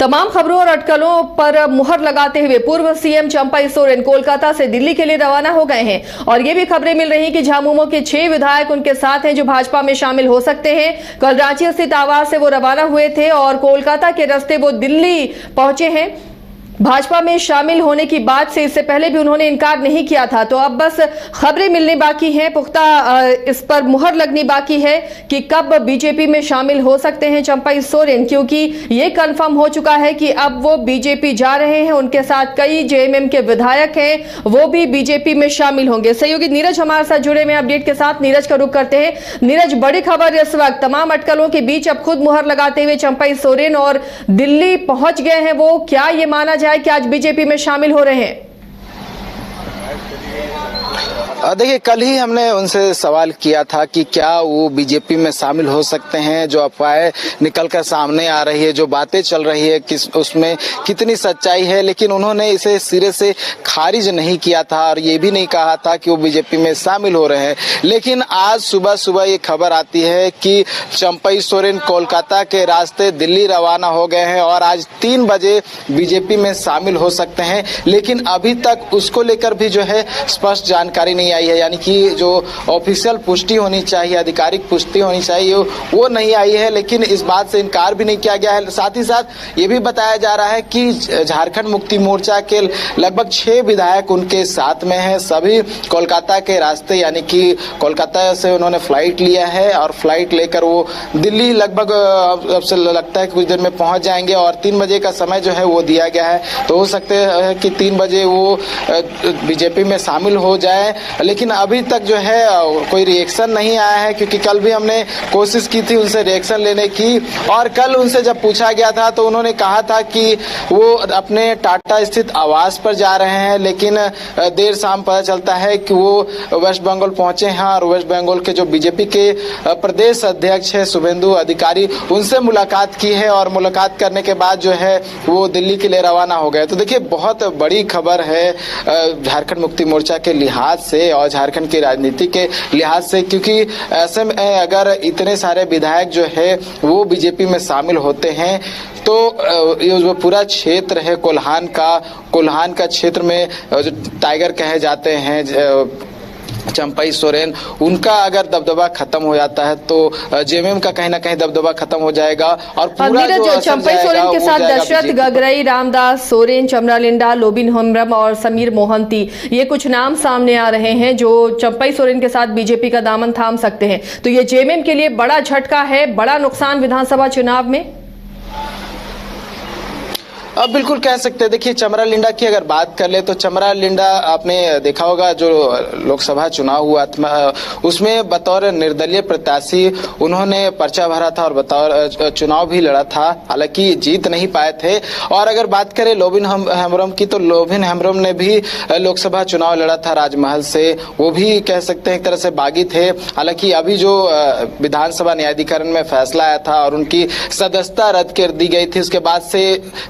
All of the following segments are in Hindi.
तमाम खबरों और अटकलों पर मुहर लगाते हुए पूर्व सीएम चंपई सोरेन कोलकाता से दिल्ली के लिए रवाना हो गए हैं और ये भी खबरें मिल रही कि झामुमो के 6 विधायक उनके साथ हैं जो भाजपा में शामिल हो सकते हैं। कल रांची स्थित आवास से वो रवाना हुए थे और कोलकाता के रास्ते वो दिल्ली पहुंचे हैं। भाजपा में शामिल होने की बात से इससे पहले भी उन्होंने इनकार नहीं किया था। तो अब बस खबरें मिलने बाकी हैं, पुख्ता इस पर मुहर लगनी बाकी है कि कब बीजेपी में शामिल हो सकते हैं चंपई सोरेन, क्योंकि ये कंफर्म हो चुका है कि अब वो बीजेपी जा रहे हैं। उनके साथ कई जेएमएम के विधायक हैं, वो भी बीजेपी में शामिल होंगे। सहयोगी नीरज हमारे साथ जुड़े में अपडेट के साथ। नीरज का रुख करते हैं। नीरज, बड़ी खबर इस वक्त तमाम अटकलों के बीच अब खुद मुहर लगाते हुए चंपई सोरेन और दिल्ली पहुंच गए हैं। वो क्या ये माना जाए कि आज बीजेपी में शामिल हो रहे हैं? देखिए, कल ही हमने उनसे सवाल किया था कि क्या वो बीजेपी में शामिल हो सकते हैं। जो अफवाहें निकलकर सामने आ रही है, जो बातें चल रही है, किस उसमें कितनी सच्चाई है, लेकिन उन्होंने इसे सिरे से खारिज नहीं किया था और ये भी नहीं कहा था कि वो बीजेपी में शामिल हो रहे हैं। लेकिन आज सुबह सुबह ये खबर आती है कि चंपई सोरेन कोलकाता के रास्ते दिल्ली रवाना हो गए हैं और आज 3 बजे बीजेपी में शामिल हो सकते हैं। लेकिन अभी तक उसको लेकर भी जो है स्पष्ट जानकारी नहीं आई है, यानी कि जो ऑफिशियल पुष्टि होनी चाहिए, आधिकारिक पुष्टि होनी चाहिए, वो नहीं आई है। लेकिन इस बात से इनकार भी नहीं किया गया है। साथ ही साथ ये भी बताया जा रहा है कि झारखंड मुक्ति मोर्चा के लगभग 6 विधायक उनके साथ में हैं। सभी कोलकाता के रास्ते, यानी कि कोलकाता से उन्होंने फ्लाइट लिया है और फ्लाइट लेकर वो दिल्ली लगभग अब से लगता है कि कुछ देर में पहुंच जाएंगे और 3 बजे का समय जो है वो दिया गया है। तो हो सकते हैं कि 3 बजे वो बीजेपी में शामिल हो जाए। लेकिन अभी तक जो है कोई रिएक्शन नहीं आया है, क्योंकि कल भी हमने कोशिश की थी उनसे रिएक्शन लेने की और कल उनसे जब पूछा गया था तो उन्होंने कहा था कि वो अपने टाटा स्थित आवास पर जा रहे हैं। लेकिन देर शाम पता चलता है कि वो वेस्ट बंगाल पहुंचे हैं और वेस्ट बंगाल के जो बीजेपी के प्रदेश अध्यक्ष है शुभेंदु अधिकारी, उनसे मुलाकात की है और मुलाकात करने के बाद जो है वो दिल्ली के लिए रवाना हो गए। तो देखिए, बहुत बड़ी खबर है झारखंड मुक्ति मोर्चा के लिहाज से और झारखंड की राजनीति के लिहाज से, क्योंकि ऐसे में अगर इतने सारे विधायक जो है वो बीजेपी में शामिल होते हैं तो ये जो पूरा क्षेत्र है कोल्हान का क्षेत्र में जो टाइगर कहे जाते हैं चंपई सोरेन, उनका अगर दबदबा खत्म हो जाता है तो जेएमएम का कहीं ना कहीं दबदबा खत्म हो जाएगा और पूरा जो चंपई सोरेन के साथ दशरथ गगरई, रामदास सोरेन, चमरालिंडा, लोबिन हेम्ब्रम और समीर मोहंती, ये कुछ नाम सामने आ रहे हैं जो चंपई सोरेन के साथ बीजेपी का दामन थाम सकते हैं। तो ये जेएमएम के लिए बड़ा झटका है, बड़ा नुकसान विधानसभा चुनाव में। अब बिल्कुल कह सकते हैं। देखिए, चमरालिंडा की अगर बात कर ले तो चमरालिंडा आपने देखा होगा जो लोकसभा चुनाव हुआ उसमें बतौर निर्दलीय प्रत्याशी उन्होंने पर्चा भरा था और बतौर चुनाव भी लड़ा था, हालांकि जीत नहीं पाए थे। और अगर बात करें लोबिन हेम्ब्रम की तो लोबिन हेम्ब्रम ने भी लोकसभा चुनाव लड़ा था राजमहल से, वो भी कह सकते हैं एक तरह से बागी थे। हालांकि अभी जो विधानसभा न्यायाधिकरण में फैसला आया था और उनकी सदस्यता रद्द कर दी गई थी, उसके बाद से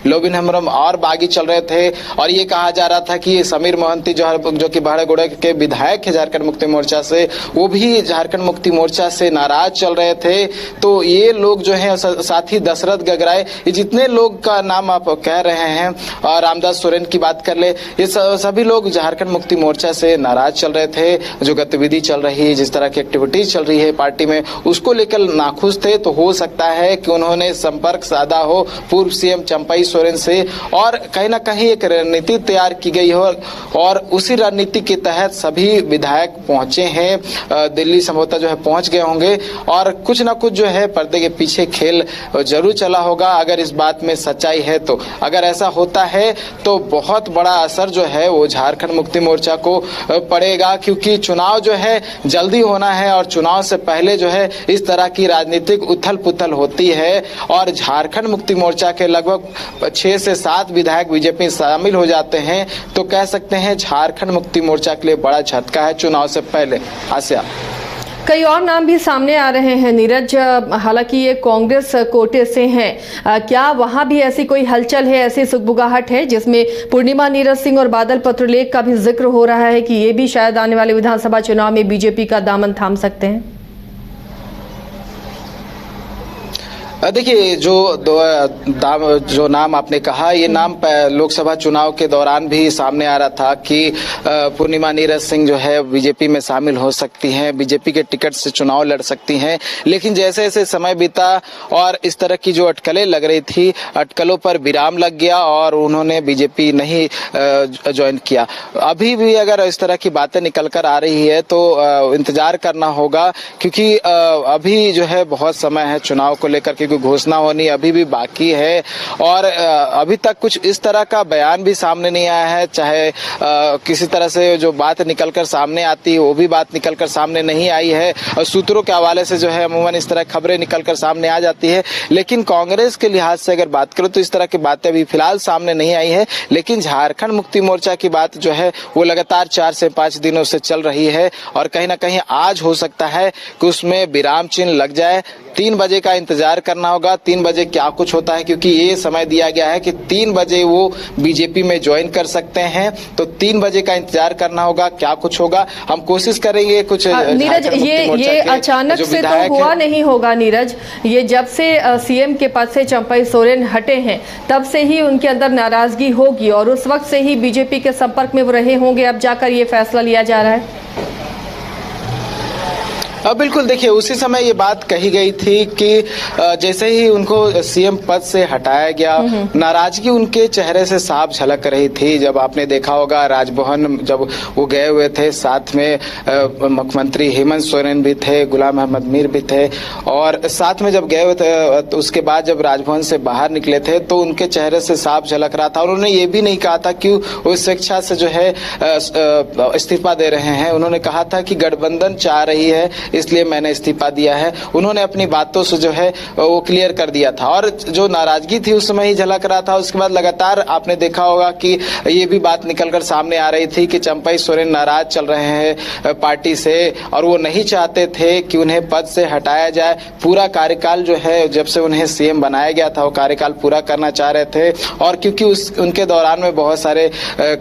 लोबिन हेम्ब्रम और बागी चल रहे थे और ये कहा जा रहा था कि समीर मोहंती जो कि बड़गुड़ा के विधायक है झारखंड मुक्ति मोर्चा से, वो भी झारखंड मुक्ति मोर्चा से नाराज चल रहे थे। तो ये लोग जो है, साथ ही दशरथ गगराई, ये जितने लोग का नाम आप कह रहे हैं और रामदास सोरेन की बात कर ले, ये सभी लोग झारखंड मुक्ति मोर्चा से नाराज चल रहे थे। जो गतिविधि चल रही है, जिस तरह की एक्टिविटीज चल रही है पार्टी में, उसको लेकर नाखुश थे। तो हो सकता है कि उन्होंने संपर्क साधा हो पूर्व सीएम चंपई सोरेन से और कहीं ना कहीं एक रणनीति तैयार की गई हो और उसी रणनीति के तहत सभी विधायक पहुंचे हैं दिल्ली, संभवतः जो है पहुंच गए होंगे और कुछ ना कुछ जो है पर्दे के पीछे खेल जरूर चला होगा। अगर इस बात में सच्चाई है तो अगर ऐसा होता है तो बहुत बड़ा असर जो है वो झारखंड मुक्ति मोर्चा को पड़ेगा, क्योंकि चुनाव जो है जल्दी होना है और चुनाव से पहले जो है इस तरह की राजनीतिक उथल पुथल होती है और झारखंड मुक्ति मोर्चा के लगभग 6 से 7 विधायक बीजेपी शामिल हो जाते हैं। तो कह सकते हैं झारखंड मुक्ति मोर्चा के लिए बड़ा झटका है चुनाव से पहले। आसिया, कई और नाम भी सामने आ रहे हैं नीरज, हालांकि ये कांग्रेस कोटे से हैं। क्या वहां भी ऐसी कोई हलचल है, ऐसी सुगबुगाहट है जिसमें पूर्णिमा नीरज सिंह और बादल पत्रलेख का भी जिक्र हो रहा है कि ये भी शायद आने वाले विधानसभा चुनाव में बीजेपी का दामन थाम सकते हैं? देखिए जो नाम आपने कहा, ये नाम लोकसभा चुनाव के दौरान भी सामने आ रहा था कि पूर्णिमा नीरज सिंह जो है बीजेपी में शामिल हो सकती हैं, बीजेपी के टिकट से चुनाव लड़ सकती हैं। लेकिन जैसे जैसे समय बीता और इस तरह की जो अटकलें लग रही थी, अटकलों पर विराम लग गया और उन्होंने बीजेपी नहीं ज्वाइन किया। अभी भी अगर इस तरह की बातें निकल कर आ रही है तो इंतजार करना होगा, क्योंकि अभी जो है बहुत समय है चुनाव को लेकर, क्योंकि घोषणा होनी अभी भी बाकी है और अभी तक कुछ इस तरह का बयान भी सामने नहीं आया है। चाहे किसी तरह से जो बात निकलकर सामने आती है वो भी बात निकलकर सामने नहीं आई है और सूत्रों के हवाले से जो है अमूमन इस तरह खबरें निकलकर सामने आ जाती है। लेकिन कांग्रेस के लिहाज से अगर बात करो तो इस तरह की बातें अभी फिलहाल सामने नहीं आई है। लेकिन झारखंड मुक्ति मोर्चा की बात जो है वो लगातार 4 से 5 दिनों से चल रही है और कहीं ना कहीं आज हो सकता है कि उसमें विराम चिन्ह लग जाए। 3 बजे का इंतजार करना होगा, 3 बजे क्या कुछ होता है, क्योंकि ये समय दिया गया है कि 3 बजे वो बीजेपी में ज्वाइन कर सकते हैं। तो 3 बजे का इंतजार करना होगा, क्या कुछ होगा हम कोशिश करेंगे। कुछ नीरज, ये अचानक से तो हुआ नहीं होगा नीरज। ये जब से सीएम के पद से चंपई सोरेन हटे हैं तब से ही उनके अंदर नाराजगी होगी और उस वक्त से ही बीजेपी के संपर्क में वो रहे होंगे। अब जाकर ये फैसला लिया जा रहा है। अब बिल्कुल देखिए, उसी समय ये बात कही गई थी कि जैसे ही उनको सीएम पद से हटाया गया, नाराजगी उनके चेहरे से साफ झलक रही थी। जब आपने देखा होगा राजभवन जब वो गए हुए थे, साथ में मुख्यमंत्री हेमंत सोरेन भी थे, गुलाम अहमद मीर भी थे और साथ में जब गए हुए थे तो उसके बाद जब राजभवन से बाहर निकले थे तो उनके चेहरे से साफ झलक रहा था। उन्होंने ये भी नहीं कहा था कि वो शिक्षा से जो है इस्तीफा दे रहे हैं। उन्होंने कहा था कि गठबंधन चाह रही है इसलिए मैंने इस्तीफा दिया है। उन्होंने अपनी बातों से जो है वो क्लियर कर दिया था और जो नाराजगी थी उस समय ही झलक रहा था। उसके बाद लगातार आपने देखा होगा कि ये भी बात निकलकर सामने आ रही थी कि चंपई सोरेन नाराज चल रहे हैं पार्टी से और वो नहीं चाहते थे कि उन्हें पद से हटाया जाए। पूरा कार्यकाल जो है जब से उन्हें सीएम बनाया गया था वो कार्यकाल पूरा करना चाह रहे थे और क्योंकि उनके दौरान में बहुत सारे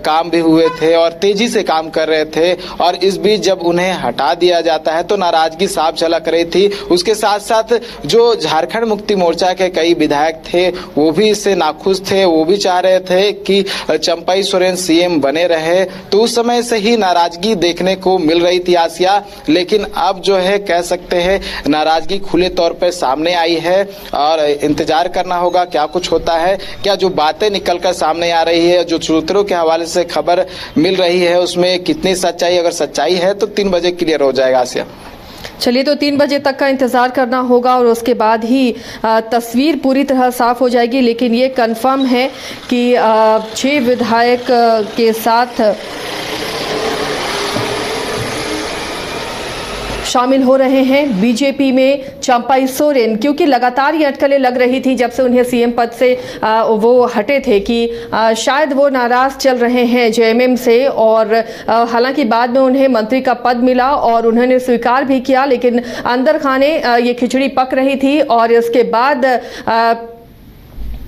काम भी हुए थे और तेजी से काम कर रहे थे और इस बीच जब उन्हें हटा दिया जाता है तो नाराजगी साफ झलक रही थी। उसके साथ साथ जो झारखंड मुक्ति मोर्चा के कई विधायक थे वो भी इससे नाखुश थे, वो भी चाह रहे थे कि चंपई सोरेन सीएम बने रहे। तो उस समय से ही नाराजगी देखने को मिल रही थी आसिया, लेकिन अब जो है कह सकते हैं नाराजगी खुले तौर पर सामने आई है और इंतजार करना होगा क्या कुछ होता है। क्या जो बातें निकलकर सामने आ रही है, जो सूत्रों के हवाले से खबर मिल रही है उसमें कितनी सच्चाई, अगर सच्चाई है तो 3 बजे क्लियर हो जाएगा आसिया। चलिए, तो 3 बजे तक का इंतजार करना होगा और उसके बाद ही तस्वीर पूरी तरह साफ हो जाएगी। लेकिन ये कंफर्म है कि 6 विधायक के साथ शामिल हो रहे हैं बीजेपी में चंपई सोरेन, क्योंकि लगातार ये अटकलें लग रही थी जब से उन्हें सीएम पद से वो हटे थे कि शायद वो नाराज चल रहे हैं जेएमएम से और हालांकि बाद में उन्हें मंत्री का पद मिला और उन्होंने स्वीकार भी किया, लेकिन अंदर खाने ये खिचड़ी पक रही थी और इसके बाद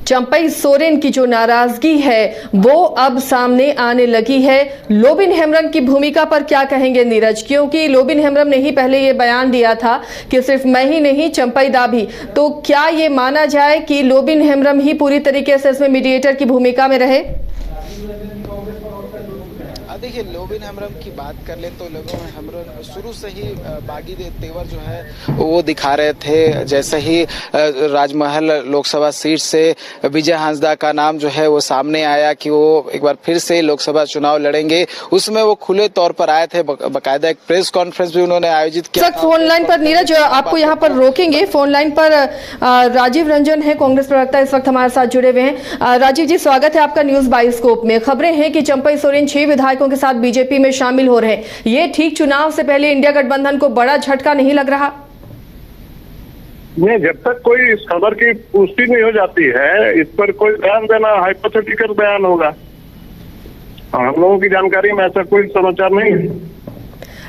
चंपई सोरेन की जो नाराजगी है वो अब सामने आने लगी है। लोबिन हेम्ब्रम की भूमिका पर क्या कहेंगे नीरज, क्योंकि लोबिन हेम्ब्रम ने ही पहले ये बयान दिया था कि सिर्फ मैं ही नहीं चंपई दा भी। तो क्या ये माना जाए कि लोबिन हेम्ब्रम ही पूरी तरीके से इसमें मीडिएटर की भूमिका में रहे? देखिए, लोबिन हेम्ब्रम की बात कर ले तो लोबिन हेम्ब्रम शुरू से ही बागी तेवर जो है वो दिखा रहे थे। जैसे ही राजमहल लोकसभा सीट से विजय हांसदा का नाम जो है वो सामने आया कि वो एक बार फिर से लोकसभा चुनाव लड़ेंगे, उसमें वो खुले तौर पर आए थे। बाकायदा एक प्रेस कॉन्फ्रेंस भी उन्होंने आयोजित किया। फोन लाइन पर नीरज आपको यहाँ पर रोकेंगे। फोन लाइन पर राजीव रंजन है, कांग्रेस प्रवक्ता, इस वक्त हमारे साथ जुड़े हुए हैं। राजीव जी, स्वागत है आपका न्यूज बाइस्कोप में। खबरें हैं कि चंपई सोरेन 6 विधायकों के साथ बीजेपी में शामिल हो रहे हैं। ये ठीक चुनाव से पहले इंडिया गठबंधन को बड़ा झटका नहीं लग रहा? नहीं, जब तक कोई इस खबर की पुष्टि नहीं हो जाती है इस पर कोई बयान देना हाइपोथेटिकल बयान होगा। हम लोगों की जानकारी में ऐसा कोई समाचार नहीं है।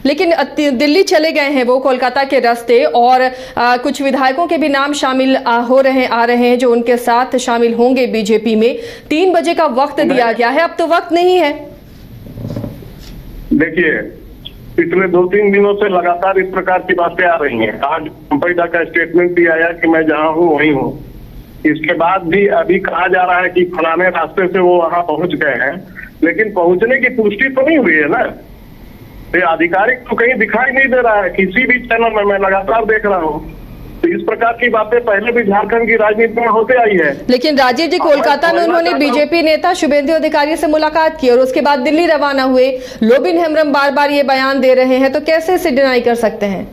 लेकिन दिल्ली चले गए हैं वो कोलकाता के रास्ते और कुछ विधायकों के भी नाम शामिल आ रहे हैं जो उनके साथ शामिल होंगे बीजेपी में। 3 बजे का वक्त दिया गया है, अब तो वक्त नहीं है। देखिए, पिछले 2-3 दिनों से लगातार इस प्रकार की बातें आ रही हैं। आज चंपैदा का स्टेटमेंट भी आया कि मैं जहां हूं वहीं हूं। इसके बाद भी अभी कहा जा रहा है कि फलाने रास्ते से वो वहां पहुंच गए हैं, लेकिन पहुंचने की पुष्टि तो नहीं हुई है ना। ये आधिकारिक तो कहीं दिखाई नहीं दे रहा है, किसी भी चैनल में मैं लगातार देख रहा हूँ। तो इस प्रकार की बातें पहले भी झारखंड की राजनीति में होते आई है। लेकिन राजीव जी, कोलकाता में उन्होंने बीजेपी नेता शुभेंदु अधिकारी से मुलाकात की और उसके बाद दिल्ली रवाना हुए। लोबिन हेम्ब्रम बार बार ये बयान दे रहे हैं, तो कैसे इसे डिनाई कर सकते हैं?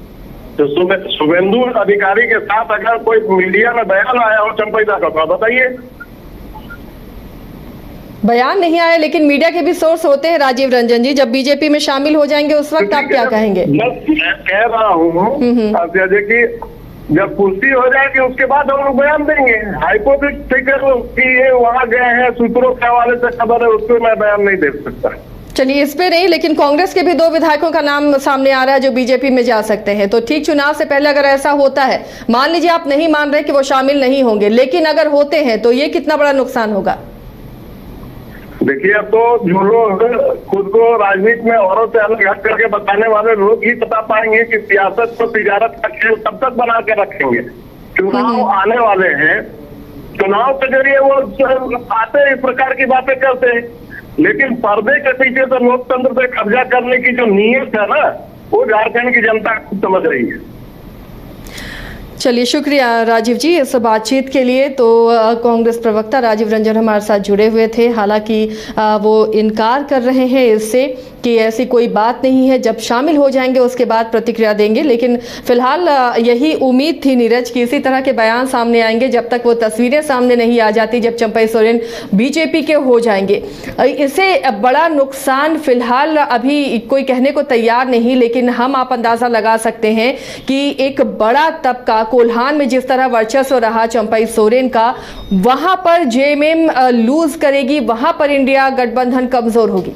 तो शुभेंदु अधिकारी के साथ अगर कोई मीडिया में बयान आया हो चंपैदा का तो बताइए। बयान नहीं आया, लेकिन मीडिया के भी सोर्स होते हैं राजीव रंजन जी। जब बीजेपी में शामिल हो जाएंगे उस वक्त आप क्या कहेंगे? मैं कह रहा हूँ कि जब पुष्टि हो जाएगी उसके बाद हम लोग बयान देंगे। हाइपोथेटिकल कि ये वहां गए हैं, सूत्रों के हवाले से खबर है, उस पर मैं बयान नहीं दे सकता। चलिए, इस पे नहीं, लेकिन कांग्रेस के भी 2 विधायकों का नाम सामने आ रहा है जो बीजेपी में जा सकते हैं। तो ठीक चुनाव से पहले अगर ऐसा होता है, मान लीजिए आप नहीं मान रहे कि वो शामिल नहीं होंगे, लेकिन अगर होते हैं तो ये कितना बड़ा नुकसान होगा? देखिए, अब तो जो लोग खुद को राजनीति में औरों से अलग हट करके बताने वाले लोग ही बता पाएंगे कि सियासत को तिजारत का खेल तब तक बना के रखेंगे। चुनाव आने वाले हैं, चुनाव के जरिए वो आते इस प्रकार की बातें करते हैं, लेकिन पर्दे के पीछे से लोकतंत्र पे कब्जा करने की जो नीयत है ना, वो झारखंड की जनता समझ रही है। चलिए, शुक्रिया राजीव जी इस बातचीत के लिए। तो कांग्रेस प्रवक्ता राजीव रंजन हमारे साथ जुड़े हुए थे। हालांकि वो इनकार कर रहे हैं इससे कि ऐसी कोई बात नहीं है, जब शामिल हो जाएंगे उसके बाद प्रतिक्रिया देंगे। लेकिन फिलहाल यही उम्मीद थी नीरज कि इसी तरह के बयान सामने आएंगे जब तक वो तस्वीरें सामने नहीं आ जाती, जब चंपई सोरेन बीजेपी के हो जाएंगे। इसे बड़ा नुकसान फिलहाल अभी कोई कहने को तैयार नहीं, लेकिन हम आप अंदाजा लगा सकते हैं कि एक बड़ा तबका कोल्हान में जिस तरह वर्चस्व रहा चंपई सोरेन का, वहां पर जेएमएम लूज करेगी, वहां पर इंडिया गठबंधन कमजोर होगी।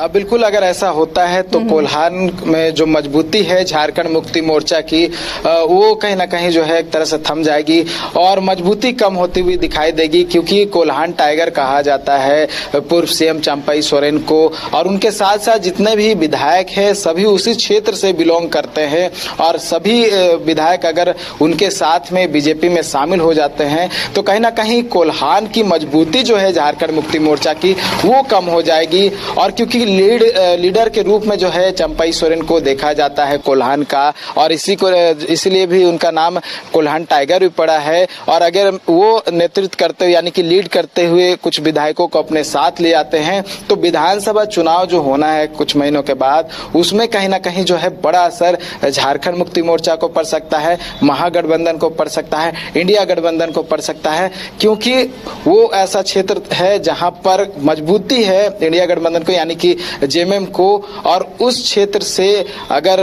बिल्कुल, अगर ऐसा होता है तो कोल्हान में जो मजबूती है झारखंड मुक्ति मोर्चा की, वो कहीं ना कहीं जो है एक तरह से थम जाएगी और मजबूती कम होती हुई दिखाई देगी, क्योंकि कोल्हान टाइगर कहा जाता है पूर्व सीएम चंपई सोरेन को। और उनके साथ साथ जितने भी विधायक हैं सभी उसी क्षेत्र से बिलोंग करते हैं, और सभी विधायक अगर उनके साथ में बीजेपी में शामिल हो जाते हैं तो कहीं ना कहीं कोल्हान की मजबूती जो है झारखंड मुक्ति मोर्चा की वो कम हो जाएगी। और क्योंकि लीडर के रूप में जो है चंपई सोरेन को देखा जाता है कोल्हान का, और इसीलिए भी उनका नाम कोल्हान टाइगर भी पड़ा है। और अगर वो नेतृत्व करते हुए यानी कि लीड करते हुए कुछ विधायकों को अपने साथ ले आते हैं तो विधानसभा चुनाव जो होना है कुछ महीनों के बाद, उसमें कहीं ना कहीं जो है बड़ा असर झारखंड मुक्ति मोर्चा को पड़ सकता है, महागठबंधन को पड़ सकता है, इंडिया गठबंधन को पड़ सकता है, क्योंकि वो ऐसा क्षेत्र है जहां पर मजबूती है इंडिया गठबंधन को यानी कि जेएमएम को। और उस क्षेत्र से अगर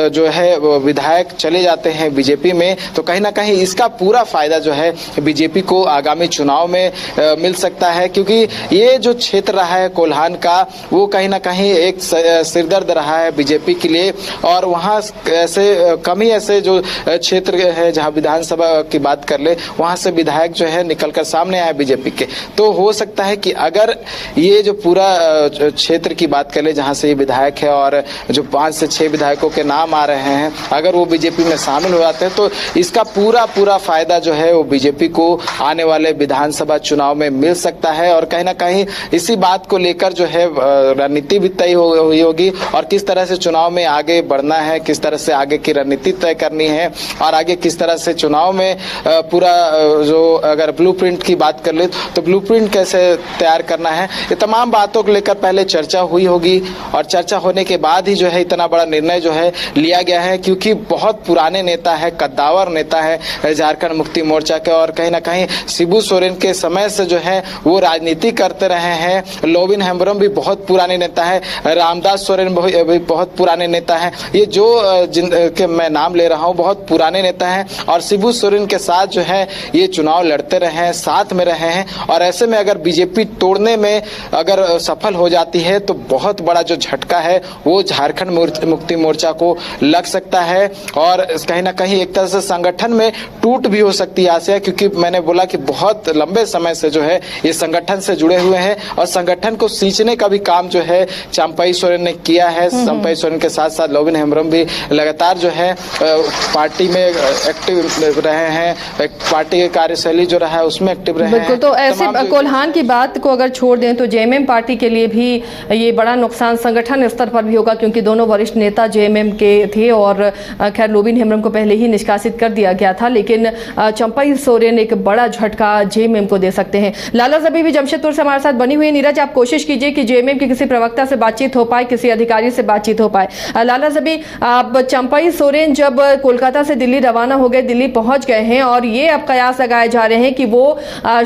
जो है विधायक चले जाते हैं बीजेपी में तो कहीं ना कहीं इसका पूरा फायदा जो है बीजेपी को आगामी चुनाव में मिल सकता है, क्योंकि ये जो क्षेत्र रहा है कोल्हान का वो कहीं ना कहीं एक सिरदर्द रहा है बीजेपी के लिए। और वहाँ ऐसे कम ही ऐसे जो क्षेत्र है जहाँ विधानसभा की बात कर ले वहाँ से विधायक जो है निकलकर सामने आए बीजेपी के। तो हो सकता है कि अगर ये जो पूरा क्षेत्र की बात कर ले जहां से ये विधायक है और जो 5 से 6 विधायकों के नाम आ रहे हैं, अगर वो बीजेपी में शामिल हो जाते हैं तो इसका पूरा फायदा जो है वो बीजेपी को आने वाले विधानसभा चुनाव में मिल सकता है। और कहीं ना कहीं इसी बात को लेकर जो है रणनीति भी तय हुई होगी और किस तरह से चुनाव में आगे बढ़ना है, किस तरह से आगे की रणनीति तय करनी है और आगे किस तरह से चुनाव में पूरा जो अगर ब्लूप्रिंट की बात कर ले तो ब्लूप्रिंट कैसे तैयार करना है, ये तमाम बातों को लेकर पहले चर्चा हुई होगी। और चर्चा होने के बाद ही जो है इतना बड़ा निर्णय जो है लिया गया है, क्योंकि बहुत पुराने नेता है, कद्दावर नेता है झारखंड मुक्ति मोर्चा के। और कहीं ना कहीं शिबू सोरेन के समय से जो है वो राजनीति करते रहे हैं। लोबिन हेम्ब्रम भी बहुत पुराने नेता है, रामदास सोरेन भी बहुत पुराने नेता है। ये जो जिनके मैं नाम ले रहा हूँ बहुत पुराने नेता हैं और शिबू सोरेन के साथ जो है ये चुनाव लड़ते रहे हैं, साथ में रहे हैं। और ऐसे में अगर बीजेपी तोड़ने में अगर सफल हो जाती है तो बहुत बड़ा जो झटका है वो झारखंड मुक्ति मोर्चा को लग सकता है और कहीं ना कहीं एक तरह से संगठन में टूट भी हो सकती है आसिया, क्योंकि मैंने बोला कि बहुत लंबे समय से जो है ये संगठन से जुड़े हुए हैं और संगठन को सींचने का भी काम जो है चंपई सोरेन ने किया है। चंपई सोरेन के साथ साथ लोबिन हेम्ब्रम भी लगातार जो है पार्टी में एक्टिव रहे हैं, पार्टी की कार्यशैली जो रहा है उसमें एक्टिव रहे हैं। तो ऐसे कोल्हान की बात को अगर छोड़ दें तो जेएमएम पार्टी के लिए भी ये बड़ा नुकसान संगठन स्तर पर भी होगा, क्योंकि दोनों वरिष्ठ नेता जेएमएम के थे और खैर लोबिन हेम्ब्रम को पहले ही निष्कासित कर दिया गया था, लेकिन चंपई सोरेन एक बड़ा झटका जेएमएम को दे सकते हैं। लाला जबी भी जमशेदपुर से हमारे साथ बनी हुई है। नीरज, आप कोशिश कीजिए कि जेएमएम के किसी प्रवक्ता से बातचीत हो पाए, किसी अधिकारी से बातचीत हो पाए। लाला जबी, आप चंपई सोरेन जब कोलकाता से दिल्ली रवाना हो गए, दिल्ली पहुंच गए हैं और ये अब कयास लगाए जा रहे हैं कि वो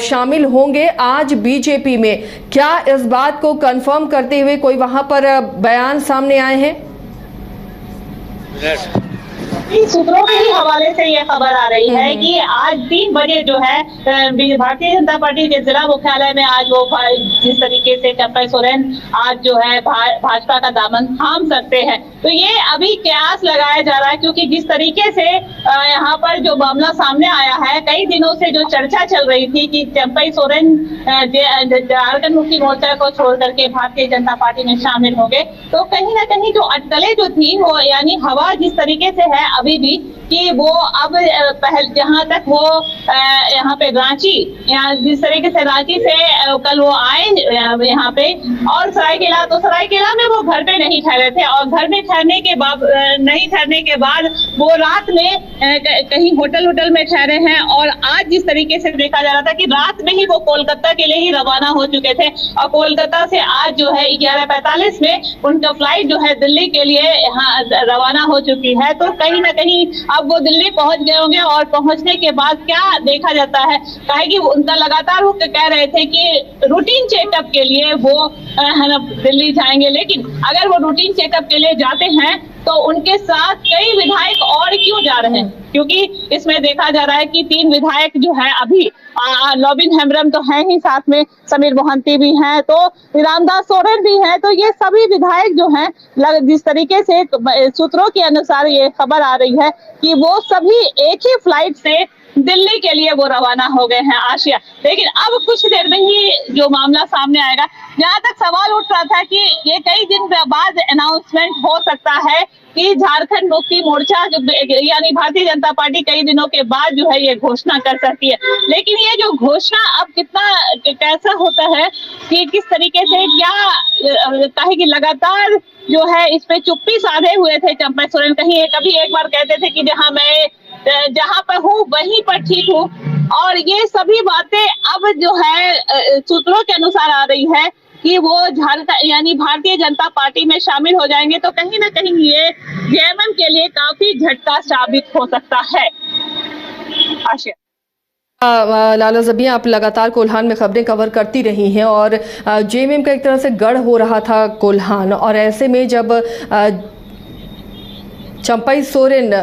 शामिल होंगे आज बीजेपी में, क्या इस बात को कंफर्म करते हुए कोई वहां पर बयान सामने आए हैं? सूत्रों के ही हवाले से ये खबर आ रही है कि आज 3 बजे जो है भारतीय जनता पार्टी के जिला मुख्यालय में आज वो जिस तरीके से चंपई सोरेन आज जो है भाजपा का दामन थाम सकते हैं, तो ये अभी कयास लगाया जा रहा है, क्योंकि जिस तरीके से यहाँ पर जो मामला सामने आया है, कई दिनों से जो चर्चा चल रही थी कि चंपई सोरेन झारखंड मुक्ति मोर्चा को छोड़ करके भारतीय जनता पार्टी में शामिल हो गए, तो कहीं ना कहीं जो अटकलें जो थी वो यानी हवा जिस तरीके से है अभी भी कि वो अब जहां तक वो यहाँ पे रांची, यहाँ जिस तरीके से रांची से कल वो आए यहाँ पे और सरायकेला, तो सरायकेला में वो घर पे नहीं ठहरे थे और घर में नहीं ठहरने के बाद वो रात में कहीं होटल में ठहरे हैं और आज जिस तरीके से देखा जा रहा था कि रात में ही वो कोलकाता के लिए ही रवाना हो चुके थे और कोलकाता से आज जो है 11:45 में उनका फ्लाइट जो है दिल्ली के लिए यहाँ रवाना हो चुकी है। तो कहीं ना कहीं अब वो दिल्ली पहुंच गए होंगे और पहुंचने के बाद क्या देखा जाता है, कहे कि उनका लगातार वो कह रहे थे कि रूटीन चेकअप के लिए वो दिल्ली जाएंगे, लेकिन अगर वो रूटीन चेकअप के लिए जाते हैं तो उनके साथ कई विधायक और क्यों जा रहे हैं, क्योंकि इसमें देखा जा रहा है कि 3 विधायक जो है अभी लोबिन हेम्ब्रम तो है ही, साथ में समीर मोहंती भी हैं, तो रामदास सोरेन भी हैं, तो ये सभी विधायक जो हैं जिस तरीके से सूत्रों के अनुसार ये खबर आ रही है कि वो सभी एक ही फ्लाइट से दिल्ली के लिए वो रवाना हो गए हैं आशिया। लेकिन अब कुछ देर में ही जो मामला सामने आएगा, जहां तक सवाल उठ रहा था कि ये कई दिन बाद अनाउंसमेंट हो सकता है कि झारखंड मुक्ति मोर्चा यानी भारतीय जनता पार्टी कई दिनों के बाद जो है ये घोषणा कर सकती है, लेकिन ये जो घोषणा अब कैसा होता है कि किस तरीके से क्या कहे कि लगातार जो है इस पे चुप्पी साधे हुए थे चंपई सोरेन। कभी एक बार कहते थे कि जहां पर हूँ वहीं पर ठीक हूँ, और ये सभी बातें अब जो है सूत्रों के अनुसार आ रही है कि वो झारखंड यानी भारतीय जनता पार्टी में शामिल हो जाएंगे, तो कहीं ना कहीं ये जेएमएम के लिए काफी झटका साबित हो सकता है। लाला जबी, आप लगातार कोल्हान में खबरें कवर करती रही हैं और जेएमएम का एक तरह से गढ़ हो रहा था कोल्हान, और ऐसे में जब चंपई सोरेन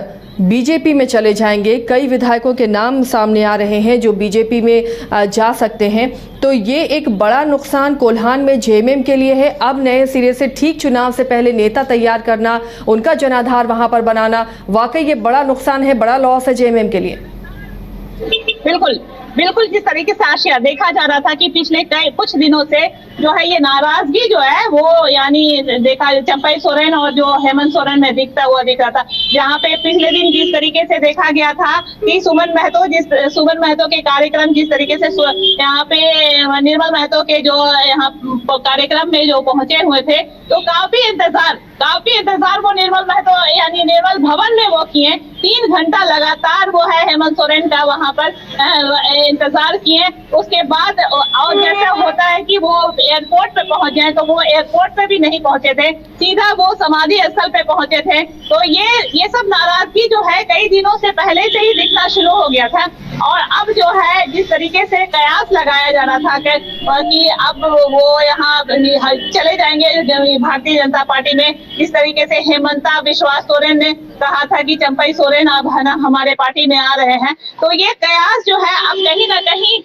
बीजेपी में चले जाएंगे, कई विधायकों के नाम सामने आ रहे हैं जो बीजेपी में जा सकते हैं, तो ये एक बड़ा नुकसान कोल्हान में जेएमएम के लिए है। अब नए सिरे से ठीक चुनाव से पहले नेता तैयार करना, उनका जनाधार वहां पर बनाना, वाकई ये बड़ा नुकसान है, बड़ा लॉस है जेएमएम के लिए। बिल्कुल जिस तरीके से आशिया देखा जा रहा था कि पिछले कुछ दिनों से जो है ये नाराजगी जो है वो यानी देखा चंपई सोरेन और जो हेमंत सोरेन में दिख रहा था, जहाँ पे पिछले दिन जिस तरीके से देखा गया था कि सुमन महतो के कार्यक्रम जिस तरीके से यहाँ पे निर्मल महतो के जो यहाँ कार्यक्रम में जो पहुंचे हुए थे, तो काफी इंतजार वो निर्मल महतो यानी निर्मल भवन में वो किए। 3 घंटा लगातार वो है हेमंत सोरेन का वहां पर इंतजार किए। उसके बाद और जैसा होता है कि वो एयरपोर्ट पे पहुंच जाए, तो वो एयरपोर्ट पे भी नहीं पहुंचे थे, सीधा वो समाधि स्थल पे पहुंचे थे। तो ये सब नाराजगी जो है कई दिनों से पहले से ही दिखना शुरू हो गया था, और अब जो है जिस तरीके से कयास लगाया जा रहा था कि अब वो यहाँ चले जाएंगे भारतीय जनता पार्टी में, जिस तरीके से हेमंता विश्वास सोरेन ने कहा था कि चंपई सोरेन अब है ना हमारे पार्टी में आ रहे हैं, तो ये कयास जो है अब कहीं ना कहीं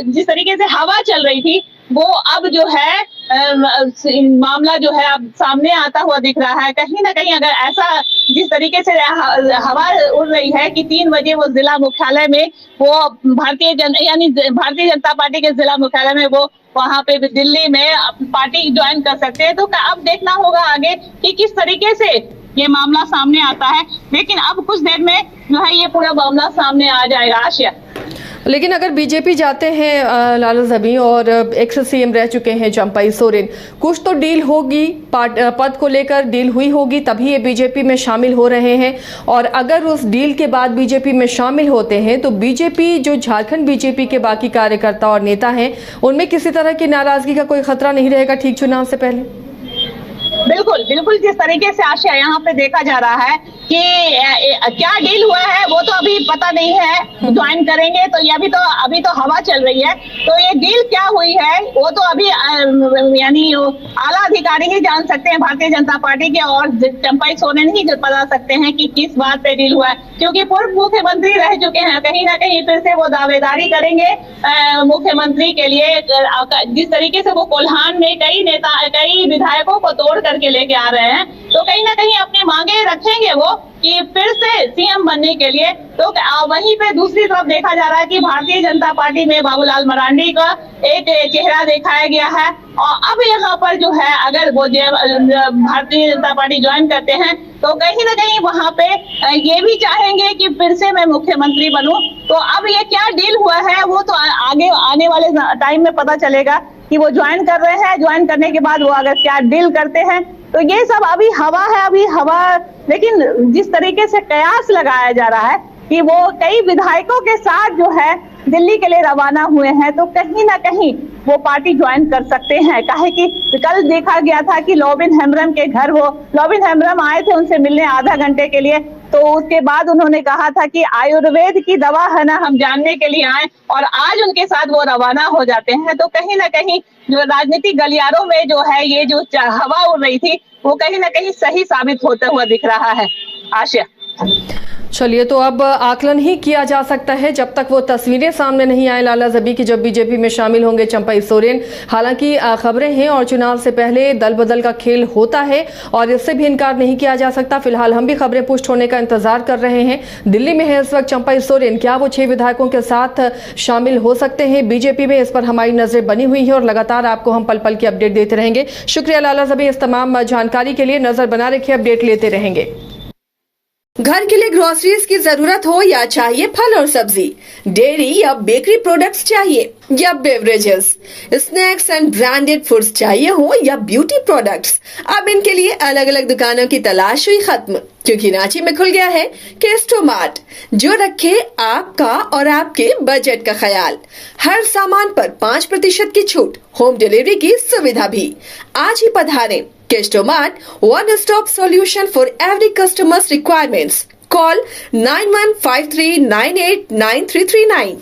जिस तरीके से हवा चल रही थी वो अब जो है मामला जो है अब सामने आता हुआ दिख रहा है। कहीं ना कहीं अगर ऐसा जिस तरीके से हवा उड़ रही है कि 3 बजे वो जिला मुख्यालय में वो भारतीय जनता पार्टी के जिला मुख्यालय में वो वहां पे दिल्ली में पार्टी ज्वाइन कर सकते हैं। तो अब देखना होगा आगे कि किस तरीके से ये मामला सामने आता है, लेकिन अब कुछ देर में जो है ये पूरा मामला सामने आ जाएगा। आशिया, लेकिन अगर बीजेपी जाते हैं लाला ज़बी और एक्स सीएम रह चुके हैं चंपाई सोरेन, कुछ तो डील होगी, पद को लेकर डील हुई होगी, तभी ये बीजेपी में शामिल हो रहे हैं। और अगर उस डील के बाद बीजेपी में शामिल होते हैं तो बीजेपी, जो झारखंड बीजेपी के बाकी कार्यकर्ता और नेता हैं, उनमें किसी तरह की नाराजगी का कोई खतरा नहीं रहेगा ठीक चुनाव से पहले? बिल्कुल बिल्कुल, जिस तरीके से आशा यहाँ पे देखा जा रहा है कि क्या डील हुआ है वो तो अभी पता नहीं है। ज्वाइन करेंगे तो ये अभी तो हवा चल रही है, तो ये डील क्या हुई है वो तो अभी यानी आला अधिकारी ही जान सकते हैं भारतीय जनता पार्टी के, और चंपाई सोरेन ही बता सकते हैं कि किस बात पे डील हुआ है, क्योंकि पूर्व मुख्यमंत्री रह चुके हैं। कहीं ना कहीं फिर से वो दावेदारी करेंगे मुख्यमंत्री के लिए। जिस तरीके से वो कोल्हान में कई विधायकों को तोड़ करके लेके आ रहे हैं, तो कहीं ना कहीं अपनी मांगे रखेंगे वो कि फिर से सीएम बनने के लिए। तो वहीं पे दूसरी तरफ देखा जा रहा है कि भारतीय जनता पार्टी में बाबूलाल मरांडी का एक चेहरा दिखाया गया है, और अब यहाँ पर जो है अगर वो भारतीय जनता पार्टी ज्वाइन करते हैं तो कहीं ना कहीं वहां पे ये भी चाहेंगे कि फिर से मैं मुख्यमंत्री बनूं। तो अब ये क्या डील हुआ है वो तो आगे आने वाले टाइम में पता चलेगा कि वो ज्वाइन कर रहे हैं। ज्वाइन करने के बाद वो अगर क्या डील करते हैं, तो ये सब अभी हवा। लेकिन जिस तरीके से कयास लगाया जा रहा है कि वो कई विधायकों के साथ जो है दिल्ली के लिए रवाना हुए हैं, तो कहीं ना कहीं वो पार्टी ज्वाइन कर सकते हैं। काहे कि कल देखा गया था कि लॉबिन हेम्ब्रम के घर लॉबिन हेम्ब्रम आए थे उनसे मिलने आधा घंटे के लिए, तो उसके बाद उन्होंने कहा था कि आयुर्वेद की दवा है ना, हम जानने के लिए आए, और आज उनके साथ वो रवाना हो जाते हैं। तो कहीं ना कहीं जो राजनीतिक गलियारों में जो है ये जो हवा उड़ रही थी वो कहीं ना कहीं सही साबित होता हुआ दिख रहा है। आशा, चलिए, तो अब आकलन ही किया जा सकता है जब तक वो तस्वीरें सामने नहीं आए लाला ज़बी की, जब बीजेपी में शामिल होंगे चंपाई सोरेन। हालांकि खबरें हैं और चुनाव से पहले दल बदल का खेल होता है और इससे भी इनकार नहीं किया जा सकता। फिलहाल हम भी खबरें पुष्ट होने का इंतजार कर रहे हैं। दिल्ली में है इस वक्त चंपाई सोरेन, क्या वो 6 विधायकों के साथ शामिल हो सकते हैं बीजेपी में? इस पर हमारी नजरें बनी हुई है और लगातार आपको हम पल पल की अपडेट देते रहेंगे। शुक्रिया लाला ज़बी इस तमाम जानकारी के लिए। नजर बना रखिए, अपडेट लेते रहेंगे। घर के लिए ग्रोसरीज की जरूरत हो या चाहिए फल और सब्जी, डेयरी या बेकरी प्रोडक्ट्स चाहिए या beverages, snacks and branded foods चाहिए हो या ब्यूटी प्रोडक्ट्स, अब इनके लिए अलग अलग दुकानों की तलाश हुई खत्म, क्योंकि रांची में खुल गया है केस्टो मार्ट, जो रखे आपका और आपके बजट का ख्याल। हर सामान पर 5% की छूट, होम डिलीवरी की सुविधा भी। आज ही पधारें Kesto mart, one stop solution for every customer's requirements. Call 9153989339.